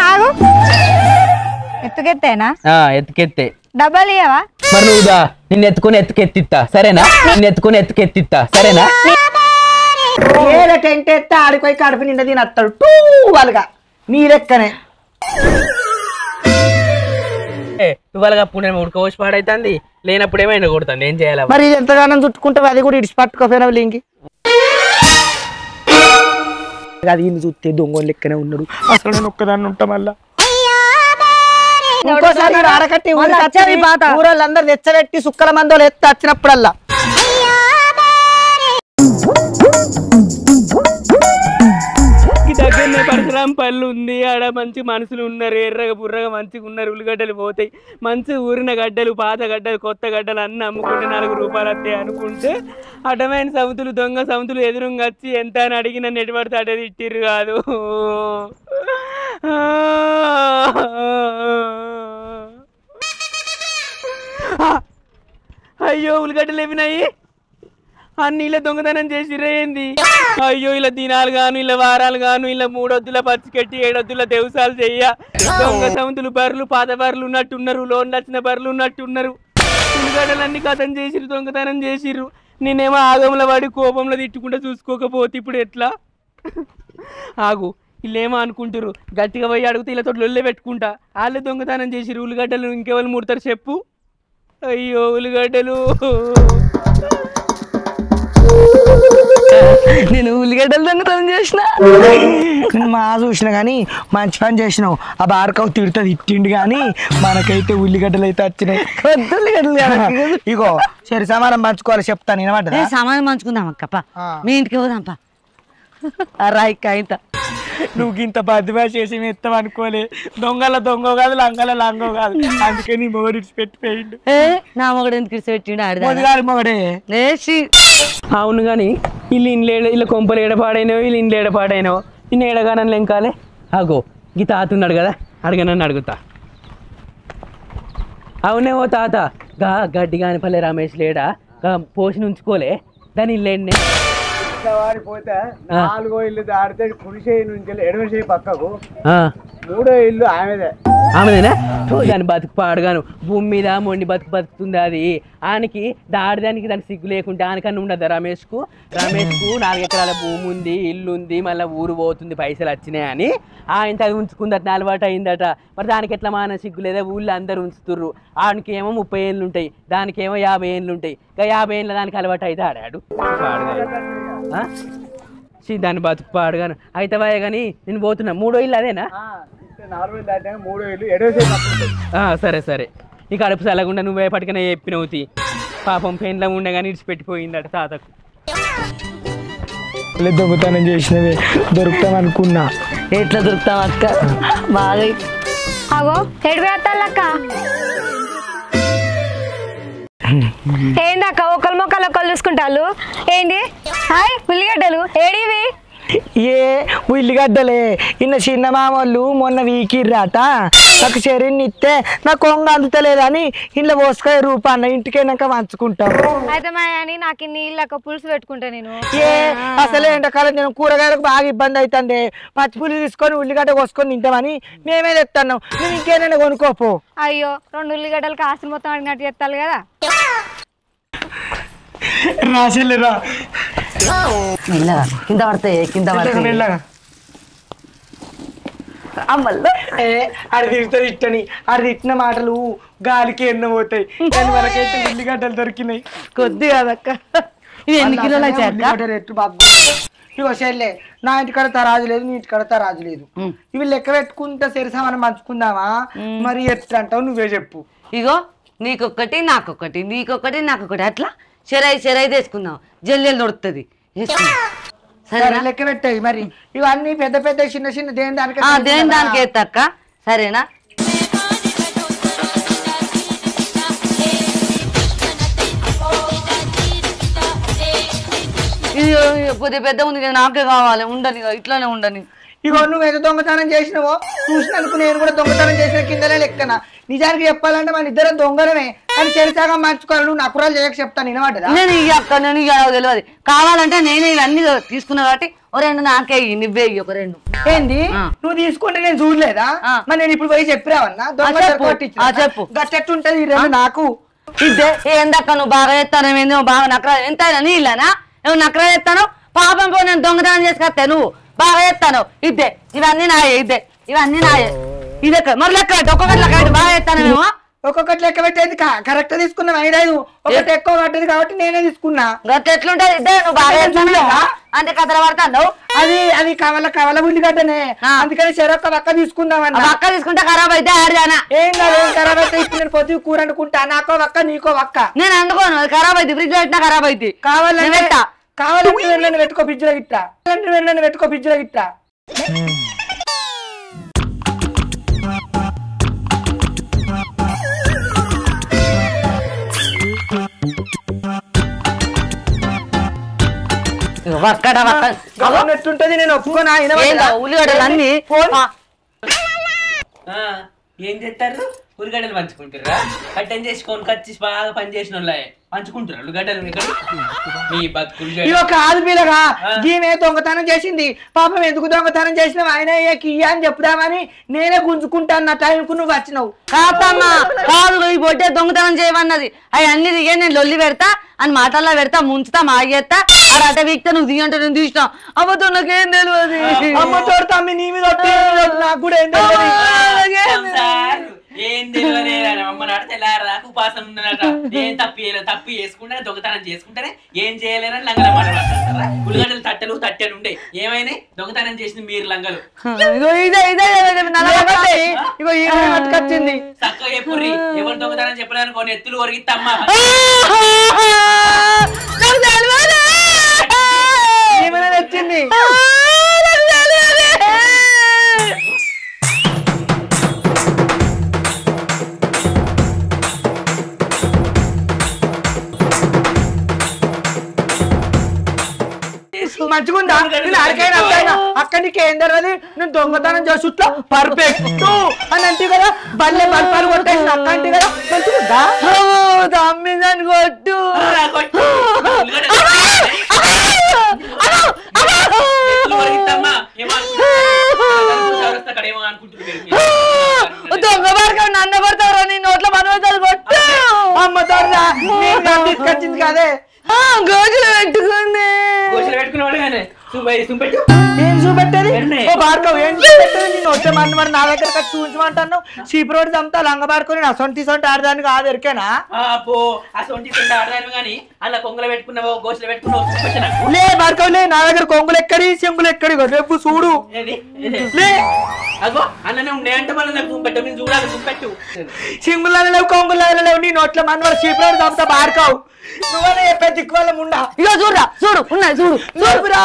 నాగు ఎత్తుకెత్తేనా? ఎత్తుకెత్తే. డబ్బాలు ఇయ్యవా? మరి నువ్వుదా నిన్ను ఎత్తుకుని ఎత్తుకెత్తిస్తా సరేనా? నిన్ను ఎత్తుకుని ఎత్తుకెత్తిస్తా సరేనా? టెంట్ ఎత్తే ఆడిపోయి కడుపు నిండా తినత్తాడు టూ వాళ్ళగా నీ లెక్కనే. ఇవాళ అప్పుడు ఉడకపోసి పాడైతుంది, లేనప్పుడేమో ఎండ కొడుతుంది, ఏం చేయాలి? మరి ఎంతగానో చుట్టుకుంటే అది కూడా ఇడిచి పట్టుకోపోయినా లింకి. అది ఇన్ని చూస్తే దొంగలు లెక్కనే ఉన్నాడు. అసలు నేను ఒక్కదాన్ని ఉంటా. మళ్ళా ఇంకోసారి ఆడకట్టి ఊరోళ్ళందరూ తెచ్చబెట్టి సుక్కల మందోలు ఎత్తి వచ్చినప్పుడల్లా దగ్గరనే పరశురాం పళ్ళు ఉంది, ఆడ మంచి మనుషులు ఉన్నారు, ఎర్రగా బుర్రగా మంచిగా ఉన్నారు, ఉల్లిగడ్డలు పోతాయి, మంచి ఊరిన గడ్డలు, పాత గడ్డలు, కొత్త గడ్డలు అన్నీ అమ్ముకుంటే 4 రూపాయలు వస్తాయి అనుకుంటే అడ్డమైన సముతులు, దొంగ సముతులు ఎదురుగా వచ్చి ఎంత అని అడిగి నన్ను ఎటుపడితే అడ్డ తిట్టిర్రు కాదు. అయ్యో ఉల్లిగడ్డలు ఏమినాయి అన్ని ఇలా దొంగతనం చేసిర్రే ఏంది? అయ్యో ఇలా దినాలు గాను, ఇలా వారాలు గాను, ఇలా 3 వద్దుల పచ్చికెట్టి 7 వద్దుల దేవసాలు చెయ్య. దొంగ సముతులు బర్రెలు, పాత బర్రెలు ఉన్నట్టున్నారు, లోన్లు వచ్చిన బర్రెలు ఉన్నట్టున్నారు. ఉల్లిగడ్డలన్నీ కథం చేసిర్రు, దొంగతనం చేసిర్రు. నేనేమో ఆగంలో పడి కోపంలో తిట్టుకుంటూ చూసుకోకపోతే ఇప్పుడు ఎట్లా? ఆగు, వీళ్ళేమో అనుకుంటారు, గట్టిగా పోయి అడిగితే వీళ్ళతో లొల్లే పెట్టుకుంటా. వాళ్ళే దొంగతనం చేసిర్రు ఉల్లిగడ్డలు, ఇంకెవరు ముడతారు చెప్పు? అయ్యో ఉల్లిగడ్డలు. నేను ఉల్లిగడ్డలు దొంగతనం చేసిన మా చూసిన కానీ మంచి పని చేసినావు. ఆ బారకావు తిడుతుంది తిట్టిండు కానీ మనకైతే ఉల్లిగడ్డలు అయితే వచ్చినాయి. ఉల్లిగడ్డలు ఇగో సరే సమానం పంచుకోవాలి చెప్తాను. వినమాట సామానం పంచుకుందాం అక్క, మీ ఇంటికి పోదాంపా. రాయిక్క ఇంత నువ్వు ఇంత బద్దిమా చేసి మెత్తం అనుకోలే. దొంగల దొంగ కాదు, లంగల లంగో కాదు, అందుకే నీ మొగడు పెట్టిపోయిండు. నా మొగడు ఎందుకు పెట్టిండు? మొదగాడు మొగడే. అవును కానీ వీళ్ళు ఇలా కొంపలు ఏడపాడైనావు, వీళ్ళు ఇంట్లో ఏడపాడైనావు, నిన్న ఏడగానని లెంకాలే. అగో గీ తాత ఉన్నాడు కదా, అడగనని అడుగుతా. అవునేమో తాత, గా గడ్డి కాని పల్లె రమేష్ లేడా, పోషణ ఉంచుకోలే దాని ఇల్లు వాడిపోతే 4వ ఇల్లు దాడితే కుడి చేయి నుంచి ఎడమ చేయి పక్కకు 3వ ఇల్లు ఆమెదేనా? దాని బతుకు పాడుగాను, భూమి మీద మొండి బతుకుతుంది అది. ఆయనకి దాడిదానికి దానికి సిగ్గు లేకుంటే ఆయనకన్నా ఉండదా? రమేష్కు 4 ఎకరాల భూమి ఉంది, ఇల్లు ఉంది, మళ్ళీ ఊరు పోతుంది, పైసలు వచ్చినాయి అని ఆయన అది ఉంచుకుందట, అలవాటు అయిందట. మరి దానికి ఎట్లా మాన సిగ్గు లేదా? ఊళ్ళో అందరు ఉంచుతుర్రు. ఆయనకి ఏమో 30 ఏళ్ళు ఉంటాయి, దానికేమో 50 ఏళ్ళు ఉంటాయి. ఇంకా 50 ఏళ్ళ దానికి అలవాటు అయితే ఆడాడు దాన్ని బతుకు పాడుగాను. అయితే వాయే కానీ నేను పోతున్నా. 3వ ఇల్లు అదేనా? 4వ ఇల్లు దాటినాక 3వ ఇల్లు ఎడమ చేయి పక్కకు. సరే సరే, నీకు అడుపు సలగుండా నువ్వే పట్టుకునే చెప్పినవుతి. పాపం పెన్లో ఉండే కానీ ఇడిచిపెట్టిపోయిందట తాతకు. దొంగతనం చేసినవే దొరుకుతాం అనుకున్నా. ఎట్లా దొరుకుతాం అక్క? బాగా అగో ఎడిపోతాళ్ళక్క. ఏందక్క ఒకళ్ళు మొక్కలు ఒకళ్ళు చూసుకుంటాళ్ళు ఏంది? హాయ్ ఉల్లిగడ్డలు ఏడివి? ఏ ఉల్లిగడ్డలే ఇన్న చిన్న మామూళ్ళు మొన్న వీకిర్రాట. నాకు చెరిని ఇస్తే నాకు కొంగ అందుతలేదని ఇంట్లో పోసుకొని రూపాయన్న ఇంటికైనాక పంచుకుంటాం. అయితే మా అని నాకు నీళ్ళక పులుసు పెట్టుకుంటా నేను. ఏ అసలే ఎండాకాలం నేను కూరగాయలకు బాగా ఇబ్బంది అవుతుంది. పచ్చి పులుసు తీసుకొని ఉల్లిగడ్డ కోసుకొని తింటామని మేమే తెస్తున్నాం. నేను ఇంకేమైనా కొనుక్కోపో. అయ్యో 2 ఉల్లిగడ్డలకు ఆస్తులు మొత్తం అడిగినట్టు చెప్తాను కదా. రాసెళ్ళరా కింద పడతాయి, కింద పడతాయి. అది తిడుతుంది ఇట్టని. అది తిట్టిన మాటలు గాలికి ఎన్నో పోతాయి. కానీ మనకైతే ఉల్లిగడ్డలు దొరికినాయి. కొద్ది కదక్క. ఇది ఎన్ని కిలోలు అయితే ఎట్టు బాగు. ఇగో చెల్లె, నా ఇంటికాడ తరాజు లేదు, నీ ఇంటికాడ తరాజు లేదు. ఇవి లెక్క పెట్టుకుంటే సరిసా మనం పంచుకుందామా? మరి ఎట్లా అంటావు నువ్వే చెప్పు. ఇగో నీకొక్కటి నాకొకటి, నీకొకటి నాకొకటి, అట్లా చెరై తీసుకుందాం. జల్లెలు దొరుకుతుంది. సరే లెక్క పెట్టాయి. మరి ఇవన్నీ పెద్ద పెద్ద చిన్న చిన్న దేని దానికి ఎత్తక్క. సరేనా? ఇది కొద్దిగా పెద్ద ఉంది కదా, నాకే కావాలి. ఉండని, ఇట్లానే ఉండని. ఇగో నువ్వు ఏదో దొంగతనం చేసినావో చూసినందుకు నేను కూడా దొంగతనం చేసిన కిందనే లెక్కన. నిజానికి చెప్పాలంటే మన ఇద్దరం దొంగలమే. కానీ చెరిసాగా మార్చుకోవాలి నువ్వు నకురాలు చేయక చెప్తాను వినబడ్డదా నేను ఇక నేను ఇక నాకు తెలియదు కావాలంటే నేనే ఇవన్నీ తీసుకున్నా కాబట్టి ఓ 2 నాకే ఇయ్యి, నువ్వే ఇయ్యి ఒక 2. ఏంది నువ్వు తీసుకుంటే నేను చూడలేదా మరి నేను ఇప్పుడు పోయి చెప్పిరావన్నా చెప్పు. గట్టెట్టుంటది ఈ 2 నాకు ఇదే ఏందక్క నువ్వు బాగా చేస్తాను ఏంది బాగా నకరా ఎంత నీ ఇల్లానా నువ్వు నకరా చేస్తాను పాపం పో నేను దొంగతనం చేసుకొస్తా నువ్వు బాగా చేస్తాను ఇదే ఇవన్నీ నాయే ఇదే ఇవన్నీ నాయే ఇదే మరి లెక్క ఒక్కొక్కటి లెక్క బాగా చేస్తాను మేము ఒక్కొక్కటి లెక్క పెట్టేది కరెక్ట్ తీసుకున్నాం 5 ఒకటి ఎక్కువ పడ్డది కాబట్టి నేనే తీసుకున్నా గట్ల ఎట్లుంటది ఇదే నువ్వు బాగా చేస్తాను అంటే కథలు పడతాను అది కవల ఉల్లిగడ్డనే అందుకని చెరొక్క పక్క తీసుకుందామన్నా పక్క తీసుకుంటే ఖరాబ్ అయితే ఆడదానా ఏం కాదు ఖరాబ్ అయితే ఇప్పుడు నేను పొద్దు కూర అనుకుంటా నాకో పక్క నీకో పక్క నేను అందుకోను ఖరాబ్ అయితే ఫ్రిడ్జ్ లో పెట్టినా ఖరాబ్ అయితే కావాలంటే కావాలంటే పెట్టుకో ఫ్రిడ్జ్ లో గిట్ట పెట్టుకో ఫ్రిడ్జ్ లో గిట్ట ఎట్లుంటది నేను ఒప్పుకోనా ఉల్లిగడ్డలు అన్ని ఏం చేస్తారు ఉల్లిగడ్డలు పంచుకుంటారా కట్టెన్ చేసుకొని కచ్చి బాగా పని చేసిన వాళ్ళే పంచుకుంటారు ఉల్లిగడ్డలు మీ బతుకులు కాదు పిల్లగా ఈమె దొంగతనం చేసింది పాపం ఎందుకు దొంగతనం చేసినావు ఆయన ఇయ్య అని చెప్దామని నేనే గుంజుకుంటాను నా టైంకు నువ్వు వచ్చినావు కాదమ్మా కాదు ఈ బొట్టే దొంగతనం చేయమన్నది అవి అన్ని దిగే నేను లొల్లి పెడతా అని మాటల్లో పెడతా ముంచుతా మాగేస్తా అక్కడ అట వీక్తా నువ్వు దిగంటే నేను తీసినా అమ్మతో నాకేం తెలియదు అమ్మతో తమ్మి నీ మీద నాకు కూడా ఏం తెలియదు ఏం తెలియదు అమ్మ నాట తెల్లారదాకా ఉపాసం ఉన్నదట ఏం తప్పి చేసుకుంటే దొంగతనం చేసుకుంటేనే ఏం చేయలేరని లంగల మాట్లాడతారా ఉల్లిగడ్డలు తట్టెలు ఉండే ఏమైనా దొంగతనం చేసింది మీరు లంగలు వచ్చింది చక్కగా ఎప్పుడు ఎవరు దొంగతనం చెప్పలేను కొన్ని ఎత్తులు ఒరిగిత్తమ్మా వచ్చింది మంచిగుందా నేను అడిగైనా అక్కడికి ఏం తెలియదు నేను దొంగతనం చేసుట్లా పర్ఫెక్ట్ అని అంటే కదా బల్లె బల్పాలు కొట్టేసి అక్క అంటే కదా మంచిగుందా తమ్మిదని కొట్టు దొంగ పడక నన్ను కొడతారు నీ నోట్లో మనవతాలు కొట్టు అమ్మ తీసుకొచ్చింది కదే గోజులు పెట్టుకుంది ఏం చూపెట్టేది బార్కవ్ ఏం చూపెట్టేది నేను వచ్చే మరి నా దగ్గర చూపించమంటాను చీప్ రోడ్ చంపుతా లంగ బాడుకొని నా సొంటి ఆడదాన్ని కాదు ఎరికేనా అలా కొంగులు పెట్టుకున్నావో గోసులు పెట్టుకున్నావు లే బార్కవ్ లే నా దగ్గర కొంగులు ఎక్కడి చెంగులు ఎక్కడి రేపు చూడు లే అగో అన్ననే ఉండే అంటే మళ్ళీ నాకు చూపెట్టు నేను చూడాలి చూపెట్టు సింగులలో లేవు కొంగులలో లేవు నీ నోట్ల మన చీప్ రోడ్ చంపుతా బార్కవ్ నువ్వనే చెప్పే దిక్కువల్ల ఉండా ఇక చూడరా చూడు ఉన్నాయి చూడు చూడురా